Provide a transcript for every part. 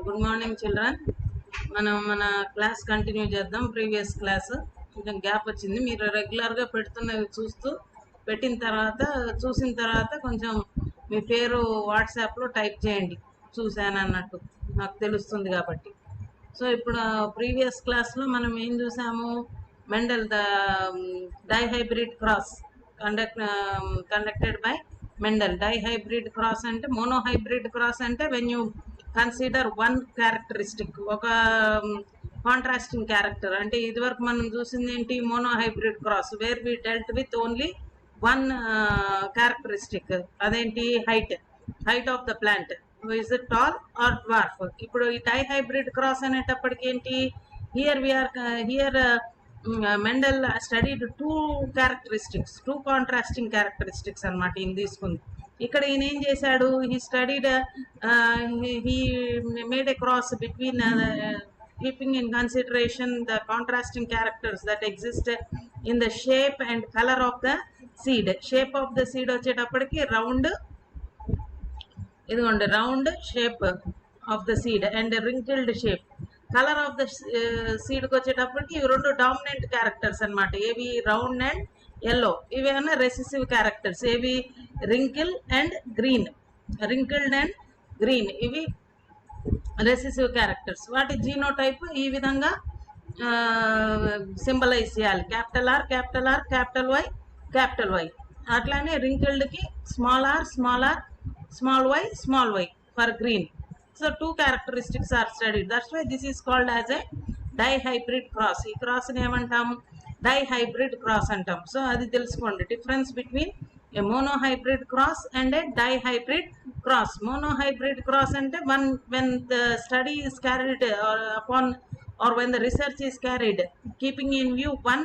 Good morning children. మన class continue చేద్దాం. Previous class కొంచెం గ్యాప్ వచ్చింది. మీరు రెగ్యులర్గా పెడుతున్నవి చూసిన తర్వాత కొంచెం మీ పేరు వాట్సాప్లో టైప్ చేయండి, చూశాను అన్నట్టు నాకు తెలుస్తుంది కాబట్టి. సో ఇప్పుడు ప్రీవియస్ క్లాస్లో మనం ఏం చూసాము? Mendel the dihybrid cross conducted by Mendel. Dihybrid cross అంటే, మోనోహైబ్రిడ్ క్రాస్ అంటే when you consider one characteristic, ఒక కాంట్రాస్టింగ్ క్యారెక్టర్. అంటే ఇదివరకు మనం చూసింది ఏంటి? Monohybrid cross where we dealt with only one characteristic. అదేంటి? Height of the plant. Is it tall or dwarf? ఇప్పుడు ఈ డైహైబ్రిడ్ క్రాస్ అనేటప్పటికి ఏంటి? Here Mendel studied two contrasting characteristics అనమాట ఈయన తీసుకుంది. ఇక్కడ ఈయన ఏం చేశాడు? He studied, he made a cross between keeping in consideration the contrasting characters that exist in the shape and color of the seed. Shape of the seed వచ్చేటప్పటికి round shape of the seed and wrinkled shape. Colour of the సీడ్కి వచ్చేటప్పటికి ఇవి రెండు dominant characters అనమాట. ఏవి? Round and yellow. ఇవేమన్నా recessive characters. ఏవి? Wrinkled and green. ఇవి రెసిసివ్ క్యారెక్టర్స్. వాటి జీనోటైప్ ఈ విధంగా సింబలైజ్ చేయాలి. Capital R, capital Y. అట్లానే రింకిల్డ్కి small R, small Y for green. So two characteristics are studied. That's why this is called as a dihybrid cross. ఈ క్రాస్ని ఏమంటాము? Dihybrid cross అంటాం. సో అది తెలుసుకోండి, difference between a monohybrid cross and a dihybrid cross. Monohybrid cross ante when the study is carried or when the research is carried keeping in view one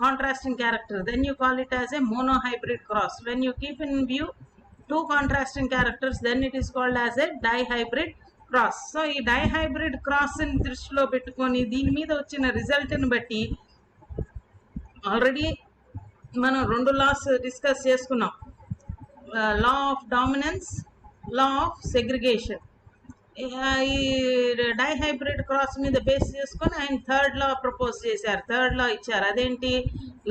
contrasting character, then you call it as a monohybrid cross. When you keep in view two contrasting characters, then it is called as a dihybrid cross. So ee dihybrid cross ni దృష్టిలో పెట్టుకొని దీని మీద వచ్చిన result ని బట్టి already మనం రెండు loss discuss చేసుకున్నాం. Law of dominance, law of segregation. ఈ డైహైబ్రిడ్ క్రాస్ మీద బేస్ చేసుకొని ఆయన థర్డ్ లా ప్రపోజ్ చేశారు, థర్డ్ లా ఇచ్చారు. అదేంటి?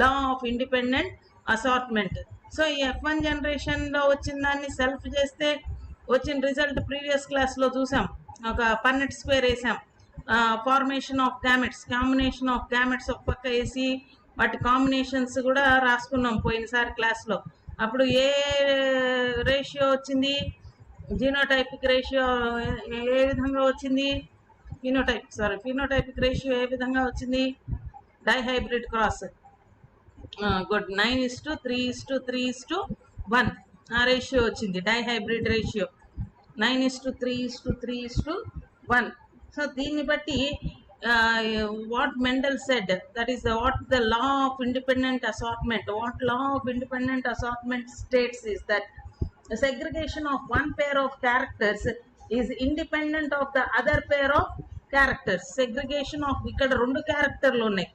Law of independent assortment. So ఈ F1 జనరేషన్లో వచ్చిన దాన్ని సెల్ఫ్ చేస్తే వచ్చిన రిజల్ట్ ప్రీవియస్ క్లాస్లో చూసాం. ఒక పన్నెట్ స్క్వేర్ వేసాం. Formation of gametes, combination of gametes ఒక పక్క వేసి వాటి కాంబినేషన్స్ కూడా రాసుకున్నాం పోయినసారి క్లాస్లో. అప్పుడు ఏ రేషియో వచ్చింది? జీనోటైపిక్ రేషియో ఏ విధంగా వచ్చింది? ఫినోటైపిక్ రేషియో ఏ విధంగా వచ్చింది? డైహైబ్రిడ్ క్రాస్ గుడ్ 9:3:3:1 ఆ రేషియో వచ్చింది. Dihybrid ratio 9:3:3:1. సో దీన్ని బట్టి what Mendel said, that is what the law of independent assortment, states is that the segregation of one pair of characters is independent of the other pair of characters. Segregation of, ఇక్కడ రెండు క్యారెక్టర్లు ఉన్నాయి,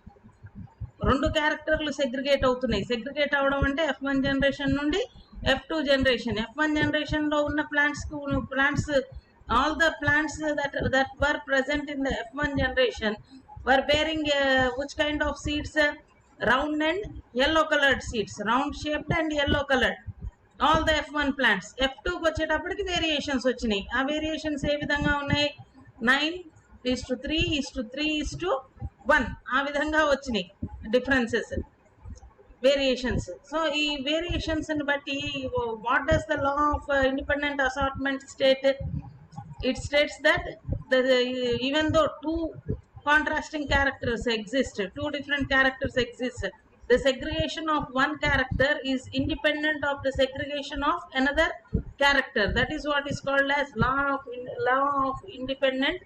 రెండు క్యారెక్టర్లు segregate అవుతున్నాయి. Segregate అవడం అంటే F1 generation నుండి F2 జనరేషన్. F1 జనరేషన్లో ఉన్న plants all the plants that were present in the F1 generation were bearing which kind of seeds? Round and yellow colored seeds, round shaped and yellow colored, all the F1 plants. F2 కి వచ్చేటప్పటికి variations వచ్చినాయి. ఆ variations ఏ విధంగా ఉన్నాయి? 9:3:3:1 ఆ విధంగా వచ్చినాయి differences, variations. So ఈ వేరియేషన్స్ని బట్టి what does the law of independent assortment state? It states that even though two contrasting characters exist, two different characters exist, the segregation of one character is independent of the segregation of another character. That is what is called as law of independent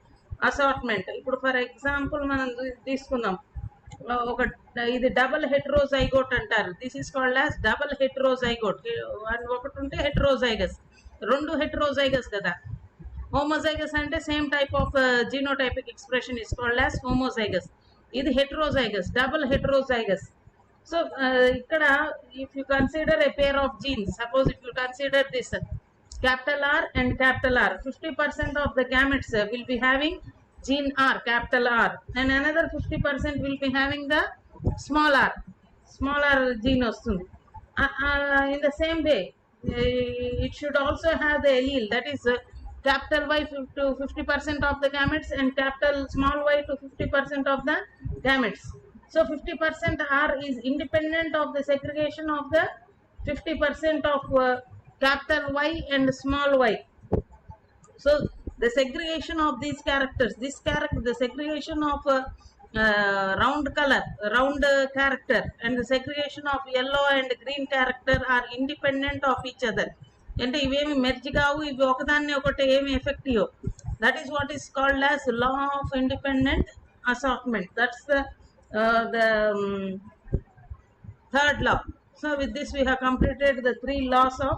assortment. ఇప్పుడు for example మనం తీసుకుందాం, ఇది double heterozygote అంటారు. This is called as double heterozygote. ఒకటి ఉంటే heterozygous, రెండు heterozygous కదా. Homozygous అంటే same type of genotypic expression is called as homozygous. ఇది హెట్రోజైగస్, డబుల్ హెట్రోజైగస్. సో ఇక్కడ if you consider a pair of genes, suppose if you consider this capital R and capital R. 50% of the gametes will be having gene R, capital R, and another 50% will be having the small r, smaller gene ostundi. In the same way, it should also have the allele, that is capital Y to 50% of the gametes and capital small y to 50% of the gametes. So 50% R is independent of the segregation of the 50% of capital Y and small y. So the segregation of these characters, the segregation of round color, round character, and the segregation of yellow and green character are independent of each other. అంటే ఇవేమి merge కావు, ఇవి ఒకదాన్ని ఒకటి ఏమి effect ఇవ్వవు. That is what is called as law of independent assortment. That's the third law. So with this we have completed the three laws of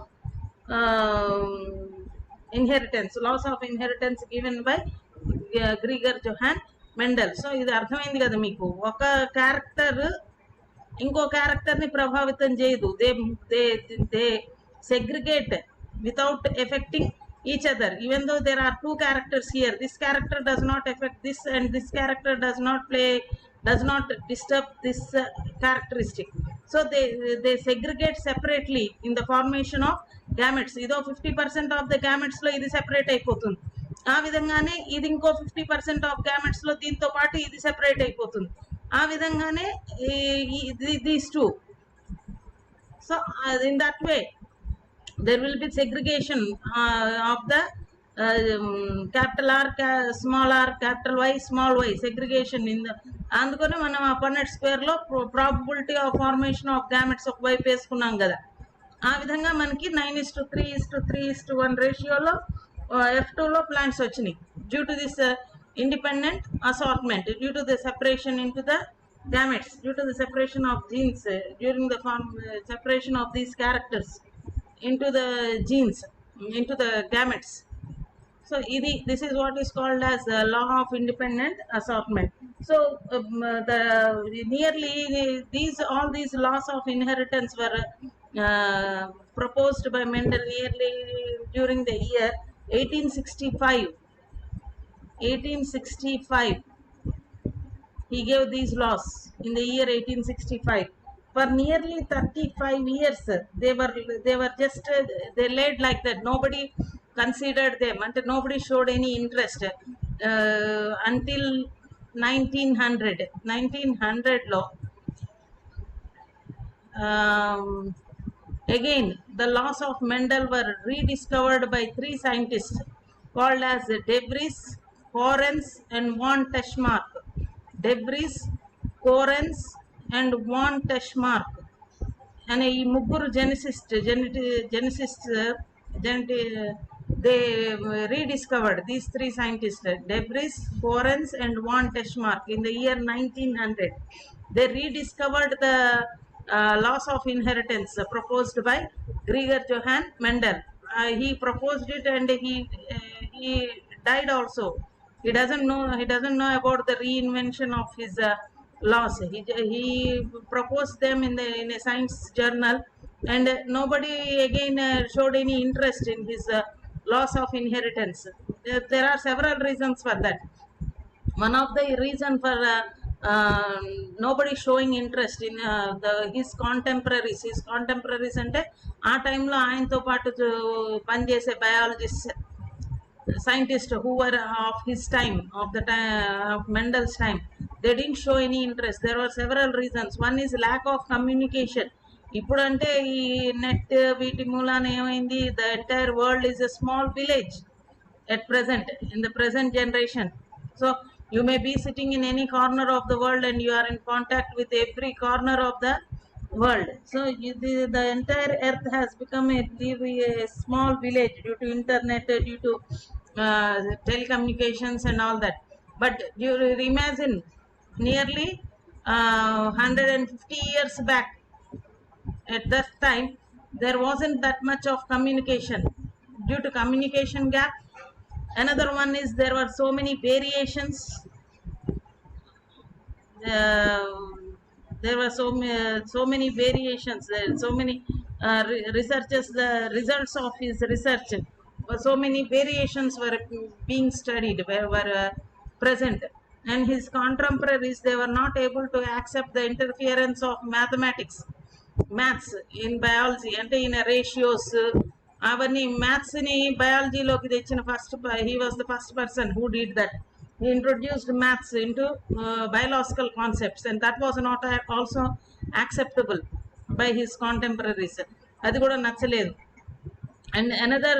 inheritance, laws of inheritance given by Gregor Johann Mendel. So ఇది అర్థమైంది కదా మీకు. ఒక character ఇంకో character ని ప్రభావితం చేయదు. They segregate without affecting each other. Even though there are two characters here, this character does not affect this and this character does not disturb this characteristic. So they segregate separately in the formation of gametes. ఇదో 50% of the gametes లో ఇది separate అయిపోతుంది. ఆ విధంగానే ఇది ఇంకో 50% of gametes లో దీంతో పాటు ఇది సెపరేట్ అయిపోతుంది. ఆ విధంగానే these two. So in that way there will be segregation of the capital R, small r, capital Y, small y, segregation in the. అందుకనే మనం ఆ పన్నెట్ స్క్వేర్ లో ప్రాబబిలిటీ ఆఫ్ ఫార్మేషన్ ఆఫ్ గామెట్స్ ఒకవైపు వేసుకున్నాం కదా. ఆ విధంగా మనకి 9:3:3:1 రేషియోలో F2 లో ప్లాంట్స్ వచ్చినాయి due to this independent assortment, due to the separation into the gametes, due to the separation of genes during the separation of these characters into the genes, into the gametes. So this is what is called as the law of independent assortment. So nearly all these laws of inheritance were proposed by Mendel nearly during the year 1865. He gave these laws in the year 1865. For nearly 35 years they were just they laid like that. Nobody considered them and nobody showed any interest until 1900 law. Again the laws of Mendel were rediscovered by three scientists called as De Vries, Correns and von Teschmark. De Vries, Correns and von Teschmark and ఈ ముగ్గురు geneticists they rediscovered, these three scientists, De Vries, Correns and von Teschmark, in the year 1900. They rediscovered the laws of inheritance proposed by Gregor Johann Mendel. He proposed it and he died also. He doesn't know about the reinvention of his laws. He proposed them in a science journal and nobody again showed any interest in his laws of inheritance. There are several reasons for that. One of the reason for nobody showing interest in his contemporaries అంటే ఆ టైంలో ఆయనతో పాటు పనిచేసే biologist scientists who were of his time, of Mendel's time, they didn't show any interest. There were several reasons. One is lack of communication. ఇప్పుడంటే ఈ net వీటి మూలాన ఏమైంది, the entire world is a small village at present, in the present generation. So you may be sitting in any corner of the world and you are in contact with every corner of the world. So the entire earth has become a small village due to internet, due to telecommunications and all that. But you imagine nearly 150 years back, at that time there wasn't that much of communication due to communication gap. Another one is there were so many variations. There were so many variations. So many researchers, the results of his research so many variations were being studied, were present, and his contemporaries, they were not able to accept the interference of maths in biology, అంటే in ratios అవన్నీ maths ని బయాలజీలోకి తెచ్చిన he was the first person who did that. He introduced maths into biological concepts, and that was not also acceptable by his contemporaries. అది కూడా నచ్చలేదు. And another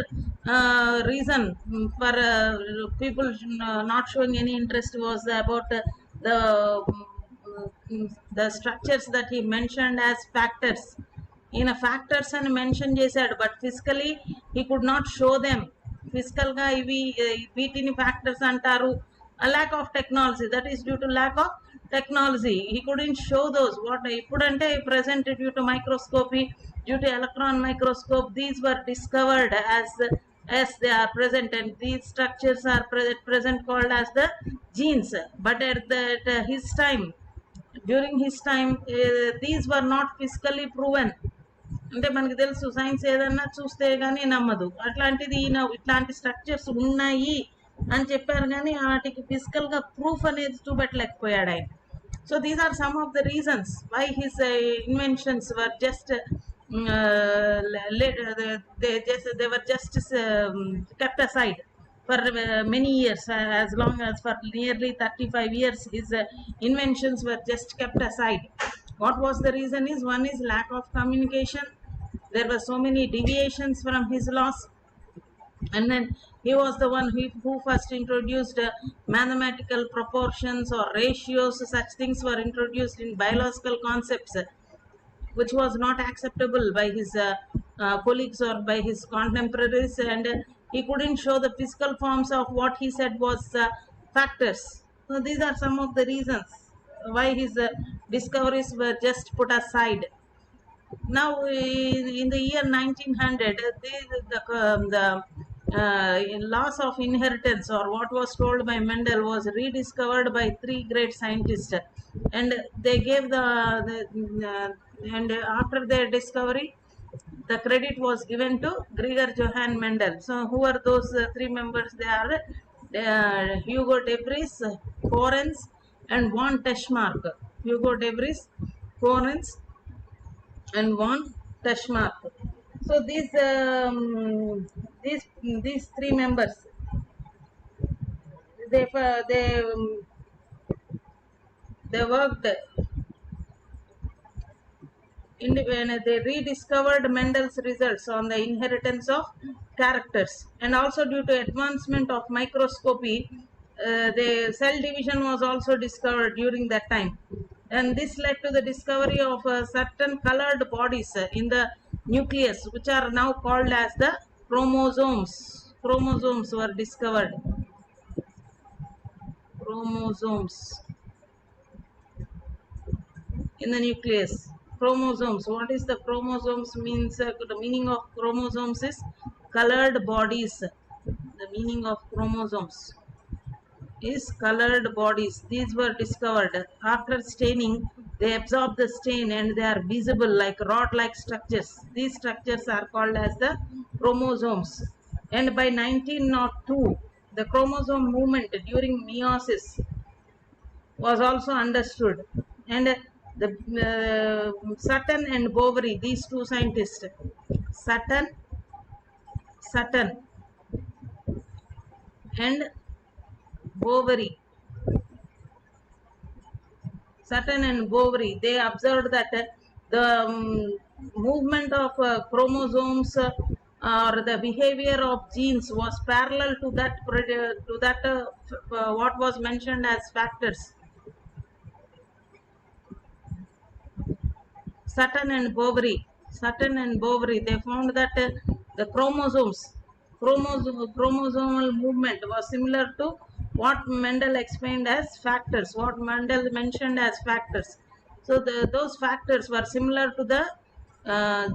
reason for people not showing any interest was about the structures that he mentioned as factors. In a factors and mention చేశాడు, but physically he could not show them. Physical గా ఇవి వీటిని factors అంటారు. A lack of technology, that is due to lack of technology. He couldn't show those. What ఇప్పుడంటే present due to microscopy, due to electron microscope, these were discovered as they are present, and these structures are present called as the genes. But at his time, during his time, these were not physically proven. అంటే మనకి తెలుసు science ఏదన్నా చూస్తే కానీ నమ్మదు, అట్లాంటిది ఇట్లాంటి structures ఉన్నాయి అని చెప్పారు కానీ వాటికి ఫిజికల్ గా ప్రూఫ్ అనేది చూపెట్టలేకపోయాడు ఆయన. So these are some of the reasons why his inventions were just they were just kept aside for many years. As long as for nearly 35 years his inventions were just kept aside. What was the reason is, one is lack of communication. There were so many deviations from his laws, and then he was the one who first introduced mathematical proportions or ratios. Such things were introduced in biological concepts, which was not acceptable by his colleagues or by his contemporaries, and he couldn't show the physical forms of what he said was factors. So these are some of the reasons why his discoveries were just put aside. Now in the year 1900, the laws of inheritance, or what was told by Mendel, was rediscovered by three great scientists, and they gave and after their discovery the credit was given to Gregor Johann Mendel. So who are those three members? They are Hugo de Vries, Correns, and von Teschmark. Hugo de Vries, Correns, and von Teschmark. So these three members, they worked when they rediscovered Mendel's results on the inheritance of characters, and also due to advancement of microscopy, the cell division was also discovered during that time, and this led to the discovery of certain colored bodies in the nucleus, which are now called as the chromosomes. Chromosomes were discovered. Chromosomes in the nucleus. Chromosomes, what is the chromosomes means? The meaning of chromosomes is colored bodies. The meaning of chromosomes is colored bodies. These were discovered after staining. They absorb the stain and they are visible like rod like structures. These structures are called as the chromosomes. And by 1902, the chromosome movement during meiosis was also understood, and the Sutton and Boveri, these two scientists, Sutton and Boveri, Sutton and Boveri, they observed that the movement of chromosomes or the behavior of genes was parallel to that what was mentioned as factors. Sutton and Boveri, they found that the chromosomal movement was similar to what Mendel explained as factors, what Mendel mentioned as factors. So those factors were similar to the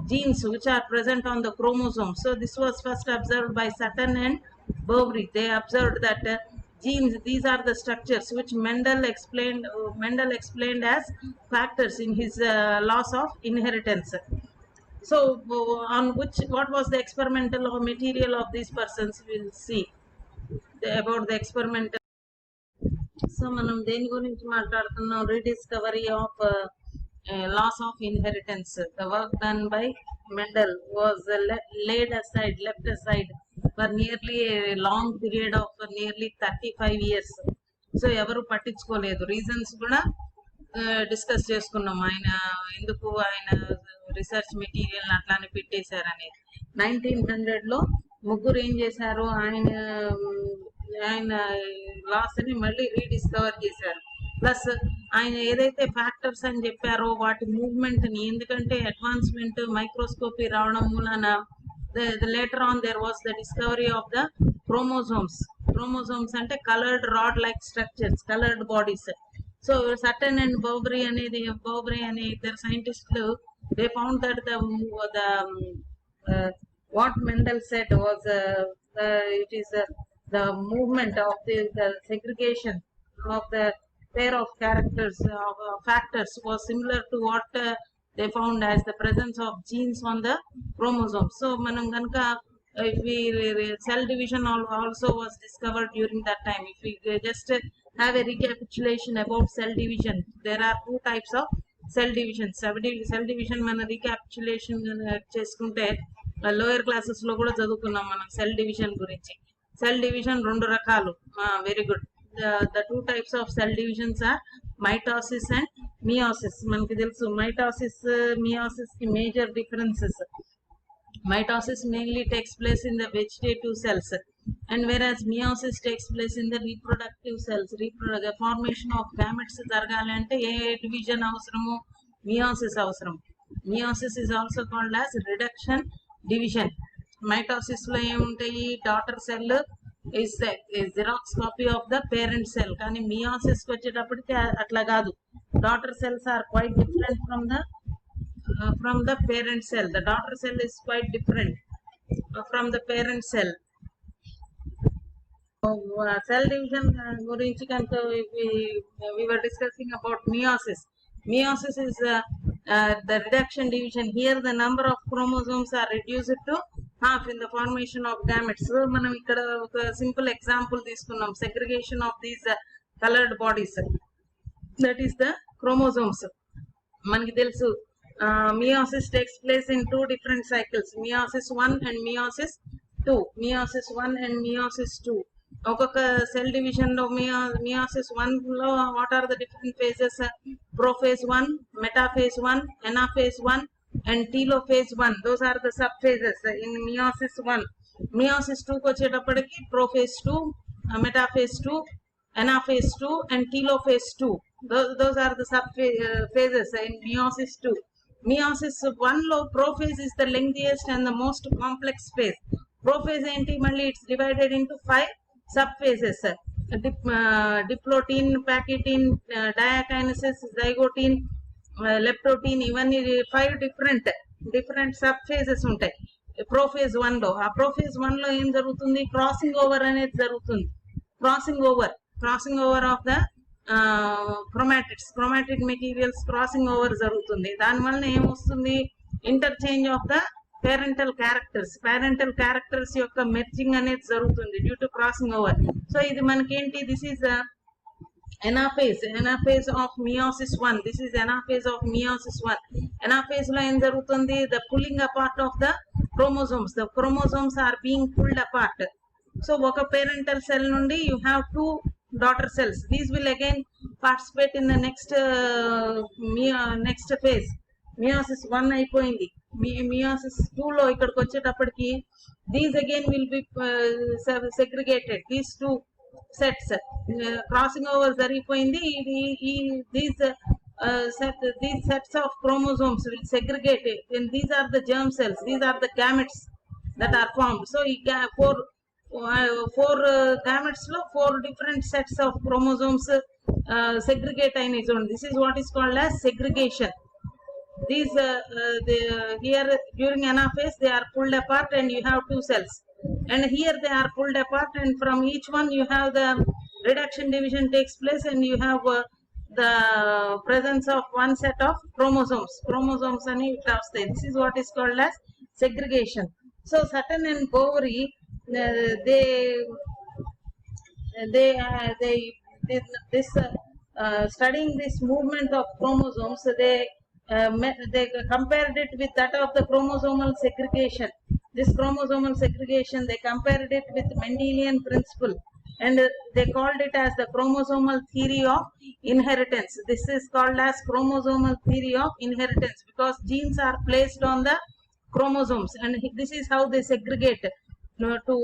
genes which are present on the chromosome. So this was first observed by Sutton and Boveri. They observed that genes, these are the structures which Mendel explained as factors in his laws of inheritance. So on what was the experimental or material of these persons, we'll see about the experimental. So మనం దేని గురించి మాట్లాడుతున్నాం? Rediscovery of laws of inheritance. The work done by Mendel was left aside for nearly a long period of nearly 35 years. So ఎవరు పట్టించుకోలేదు. Reasons కూడా discuss చేసుకున్నాం. ఆయన ఎందుకు ఆయన రీసెర్చ్ మెటీరియల్ అట్లానే పెట్టేశారనేది. 1900లో ముగ్గురు ఏం చేశారు, ఆయన లాస్ ని మళ్ళీ రీడిస్కవర్ చేశారు. ప్లస్ ఆయన ఏదైతే ఫ్యాక్టర్స్ అని చెప్పారో వాటి మూవ్మెంట్ ని, ఎందుకంటే అడ్వాన్స్మెంట్ మైక్రోస్కోపీ రావడం మూలన later on there was the discovery of the chromosomes. Chromosomes అంటే coloured rod like structures, coloured bodies. So Sutton and Boveri అనే ఇద్దరు సైంటిస్టులు, they found that what Mendel said was it is the movement of the segregation of the pair of characters factors was similar to what they found as the presence of genes on the chromosomes. So manam ganaka if we cell division also was discovered during that time. If we just have a recapitulation about cell division, there are two types of cell division. Cell division mana recapitulation cheskunte lower classes లో కూడా చదువుకున్నాం మనం cell division గురించి. Cell division రెండు రకాలు. Very good. The two types of cell divisions are mitosis and meiosis. మనకి తెలుసు mitosis meiosis కి major differences. Mitosis mainly takes place in the vegetative cells, and whereas meiosis takes place in the reproductive cells. Formation of gametes జరగాలి అంటే ఏ division అవసరము? Meiosis అవసరం. Meiosis is also called as reduction division. Mitosis లో ఏముంటాయి? Daughter cell is xerox copy of the parent cell. కానీ meiosis కి వచ్చేటప్పటికి అట్లా కాదు. Daughter cells are quite different from the parent cell. The daughter cell is quite different from the parent cell. Cell division gurinchi kanka we were discussing about meiosis. Meiosis is the reduction division. Here the number of chromosomes are reduced to half in the formation of gametes. So manam ikkada oka simple example తీసుకున్నాం. Segregation of these colored bodies, that is the chromosomes. మనకి తెలుసు meiosis takes place in two different cycles, meiosis 1 and meiosis 2. Meiosis 1 and meiosis 2. ఒక్కొక్క cell division లో meiosis 1 లో what are the different phases? Prophase 1, metaphase 1, anaphase 1 and telophase 1. Those are the sub phases in meiosis 1. Meiosis 2 కి వచ్చేటప్పటికి prophase 2, metaphase 2, anaphase 2 and telophase 2. Those are the sub phases in meiosis 2. Meiosis 1 లో prophase is the lengthiest and the most complex phase. Prophase ఏంటి? మళ్ళీ it's divided into 5 subphases: diplotin, packitine, diakinesis, zygotin, leptotin. ఇవన్నీ 5 different subphases ఉంటాయి prophase 1 లో. ఆ prophase 1 లో ఏం జరుగుతుంది? క్రాసింగ్ ఓవర్ అనేది జరుగుతుంది. Crossing over of the chromatid materials crossing over జరుగుతుంది. దానివల్ల ఏమొస్తుంది? Interchange of the parental characters యొక్క మెర్జింగ్ అనేది జరుగుతుంది due to crossing over. So ఇది మనకేంటి? This is anaphase of meiosis 1. This is anaphase of meiosis 1. Anaphase లో ఏం జరుగుతుంది? The pulling apart of the chromosomes. The chromosomes are being pulled apart. So ఒక parental cell నుండి you have 2 daughter cells. These will again participate in the next phase. Meiosis 1 అయిపోయింది. Meiosis 2 లో ఇక్కడికి వచ్చేటప్పటికి these again will be segregated. These 2 sets crossing over జరిగిపోయింది. These sets of chromosomes will segregate it, and these are the germ cells, these are the gametes that are formed. So four gametes lo 4 different sets of chromosomes segregate in its own. This is what is called as segregation. These here during anaphase they are pulled apart and you have 2 cells, and here they are pulled apart and from each one you have the reduction division takes place and you have the presence of one set of chromosomes and this is what is called as segregation. So Sutton and Boveri, this studying this movement of chromosomes, they compared it with that of the chromosomal segregation. This chromosomal segregation, they compared it with Mendelian principle, and they called it as the chromosomal theory of inheritance. This is called as chromosomal theory of inheritance because genes are placed on the chromosomes, and this is how they segregate to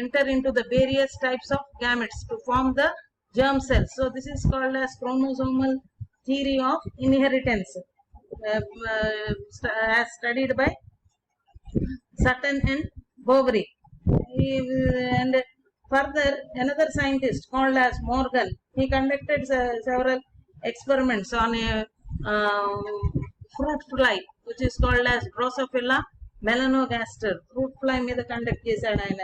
enter into the various types of gametes to form the germ cells. So this is called as chromosomal theory of inheritance, as studied by Sutton and Boveri. And further, another scientist called as Morgan, he conducted several experiments on a fruit fly, which is called as Drosophila melanogaster. Fruit fly మీద conduct చేశాడు ఆయన.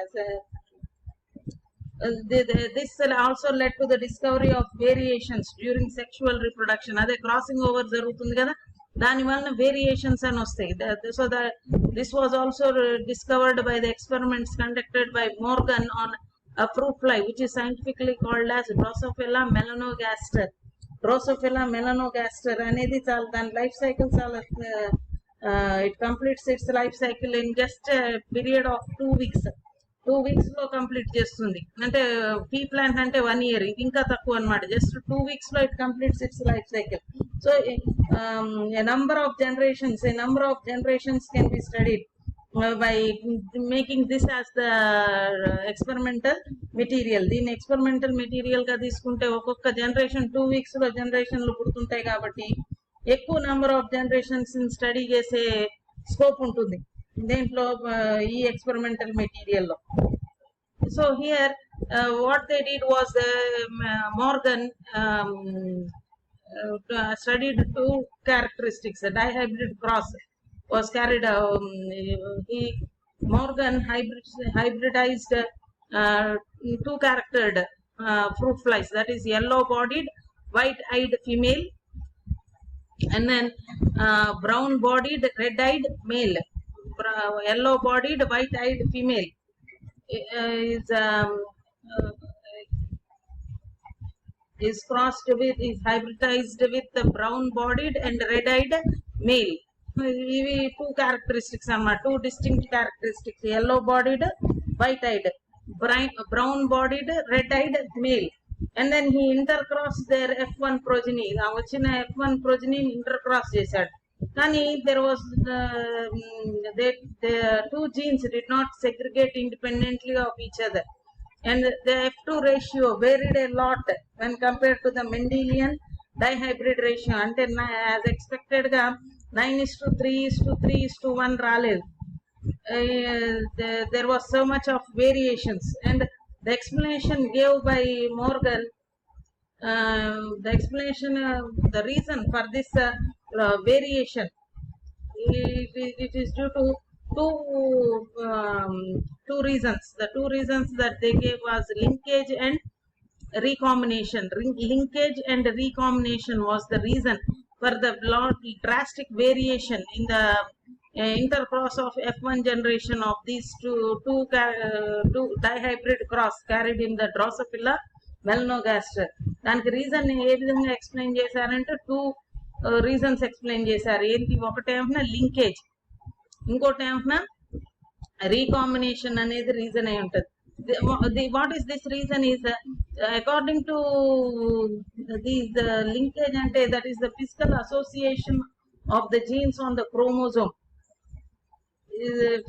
This also led to the discovery of variations during sexual reproduction. అదే crossing over జరుగుతుంది కదా, దాని వలన variations అని వస్తాయి. So this was also discovered by the experiments conducted by Morgan on a fruit fly, which is scientifically called as Drosophila melanogaster. Drosophila melanogaster అనేది చాలా దాని లైఫ్ సైకిల్ చాలా it completes its life cycle in just a period of 2 weeks. 2 weeks లో complete చేస్తుంది. అంటే P plant అంటే 1 year, ఇది ఇంకా తక్కువ అనమాట. జస్ట్ 2 weeks లో it completes it's life cycle. So a number of generations can be studied by making this as the experimental material. దీని ఎక్స్పెరిమెంటల్ మెటీరియల్ గా తీసుకుంటే ఒక్కొక్క జనరేషన్ 2 weeks లో జనరేషన్లు పుడుతుంటాయి కాబట్టి ఎక్కువ నెంబర్ ఆఫ్ జనరేషన్స్ స్టడీ చేసే స్కోప్ ఉంటుంది దేంట్లో ఈ ఎక్స్పెరిమెంటల్ మెటీరియల్ లో. So here what they did was Morgan studied 2 characteristics. A dihybrid cross was carried out. Morgan hybridized 2 charactered fruit flies, that is yellow bodied white eyed female and then brown bodied red eyed male. Yellow bodied white eyed female is crossed with, is hybridized with the brown bodied and red eyed male. ఇవి 2 characteristics అన్నమాట, 2 distinct characteristics, yellow bodied white eyed, brown bodied red eyed male. And then he intercrossed their F1 progeny. ఆ వచ్చిన F1 progeny intercross చేశాడు. కానీ there was the 2 genes did not segregate independently of each other, and the F2 ratio varied a lot when compared to the Mendelian dihybrid ratio. అంటే as expected గా 9:3:3:1 రాలేదు. There was so much of variations, and the explanation gave by Morgan, the reason for this variation, it is due to two reasons. The 2 reasons that they gave was linkage and recombination. Linkage and recombination was the reason for the drastic variation in the intercross of F1 generation of these two dihybrid cross carried in the Drosophila melanogaster. దానికి reason ఏ విధంగా explain చేశారంటే 2 reasons explain చేశారు. ఏంటి, ఒకటేమన్నా linkage, ఇంకోటి ఏమన్నా recombination అనేది reason అయి ఉంటుంది. What is this reason is according to the linkage అంటే that is the physical association of the genes on the chromosome.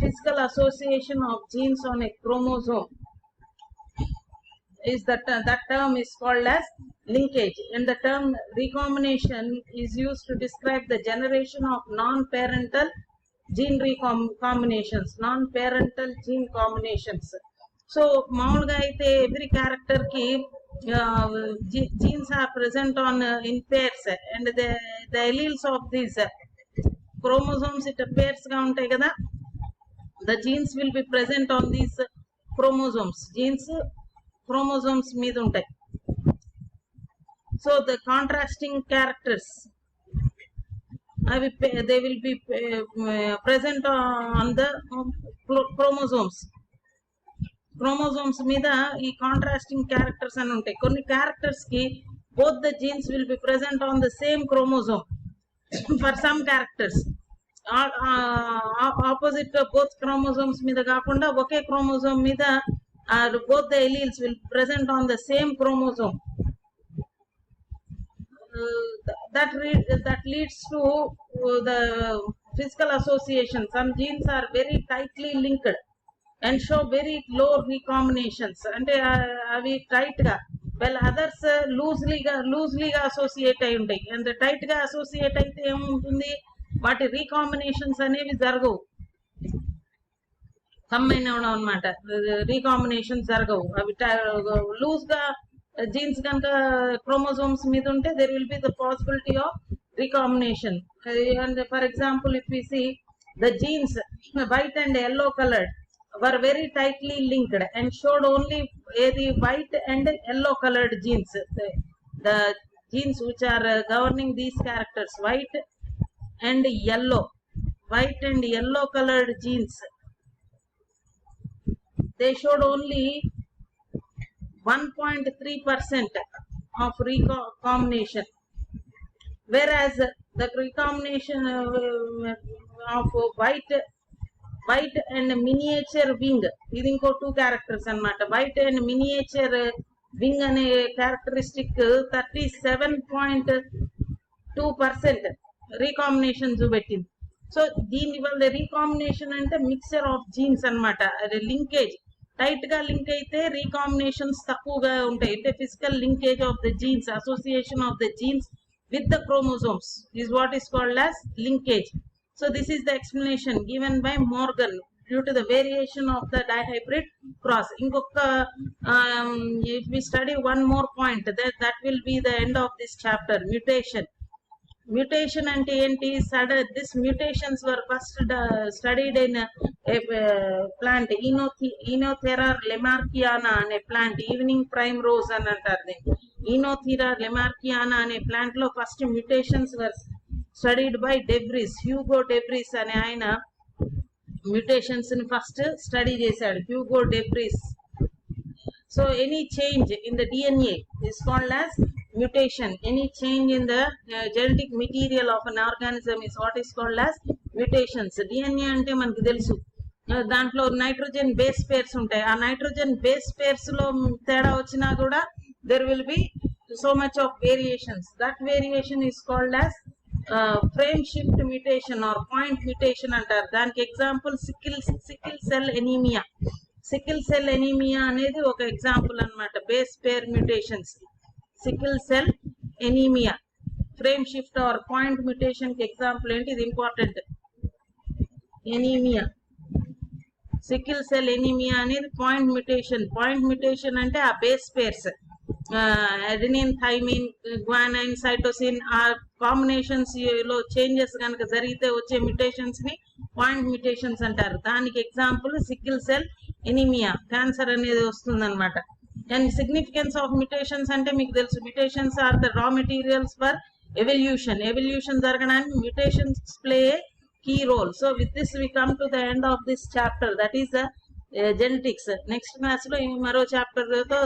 Physical association of genes on a chromosome is that term is called as linkage, and the term recombination is used to describe the generation of non-parental gene combinations. So మామూలుగా అయితే every character కి genes are present on in pairs, and the alleles of these chromosomes it pairs గా ఉంటాయి కదా. The genes will be present on these chromosomes. Genes chromosomes మీద ఉంటాయి. So the contrasting characters, they will be present on the chromosomes. Chromosomes మీద ఈ contrasting characters అని ఉంటాయి. కొన్ని క్యారెక్టర్స్ కి both the genes will be present on the same chromosome. For some characters opposite both chromosomes మీద కాకుండా ఒకే chromosome మీద both the alleles will present on the same chromosome. That leads to the physical association. Some genes are very tightly linked and show very low recombinations, అంటే అవి tight గా, well others loosely గా associate అయి ఉంటాయి. And tight గా associate అయితే ఏముంటుంది, వాటి రీకాంబినేషన్స్ అనేవి జరగవు, కంబైన్ అవడం అనమాట, రీకాంబినేషన్స్ జరగవు. అవి లూజ్ గా జీన్స్ కనుక క్రోమోజోమ్స్ మీద ఉంటే there will be the possibility of recombination. And for example, if we see the genes white and yellow colored were very tightly linked and showed only the white and yellow colored genes. The genes which are governing these characters, white and yellow colored genes, they showed only 1.3% of recombination, whereas the recombination of white and miniature wing, ఇది ఇంకో 2 characters అన్నమాట. White and miniature wing అనే characteristic 37.2% recombination చూపెట్టింది. So దీని వల్ల recombination అంటే mixture of jeans అన్నమాట. Linkage tight గా link అయితే రీకాంబినేషన్స్ తక్కువగా ఉంటాయి. అంటే physical linkage of the jeans, association of the jeans with the chromosomes is what is called as linkage. So this is the explanation given by Morgan due to the variation of the dihybrid cross. Inkoka if we study one more point, that will be the end of this chapter. Mutation ante enti, this mutations were first studied in a plant, Enothera lamarckiana ane plant, evening primrose అని అంటారు దీన్ని. Enothera lamarckiana అనే plant లో first mutations were studied by debris. Hugo debris అనే ఆయన mutations ని first study చేశాడు, Hugo debris. So any change in the DNA is called as mutation. Any change in the genetic material of an organism is what is called as mutations. DNA అంటే మనకు తెలుసు, దాంట్లో nitrogen base pairs ఉంటాయి. ఆ nitrogen base pairs లో తేడా వచ్చినా కూడా there will be so much of variations. That variation is called as frame shift mutation or point mutation అంటారు. దానికి example sickle cell anaemia. Sickle cell anaemia అనేది ఒక ఎగ్జాంపుల్ అన్నమాట base pair mutations. Sickle cell anaemia frameshift or point mutation కి example ఏంటి, ఇది important. Anaemia, sickle cell anaemia అనేది point mutation. Point mutation అంటే ఆ base pairs adenine, thymine, guanine, cytosine ఆ కాంబినేషన్స్ లో చేంజెస్ కనుక జరిగితే వచ్చే మ్యూటేషన్స్ ని పాయింట్ మ్యూటేషన్స్ అంటారు. దానికి example sickle cell anaemia, cancer అనేది వస్తుంది అనమాట. అండ్ సిగ్నిఫికెన్స్ ఆఫ్ మ్యూటేషన్స్ అంటే మీకు తెలుసు, mutations are the raw materials for evolution జరగడానికి mutations play a key role. So with this we come to the end of this chapter, that is the genetics. Next class lo maro chapter తో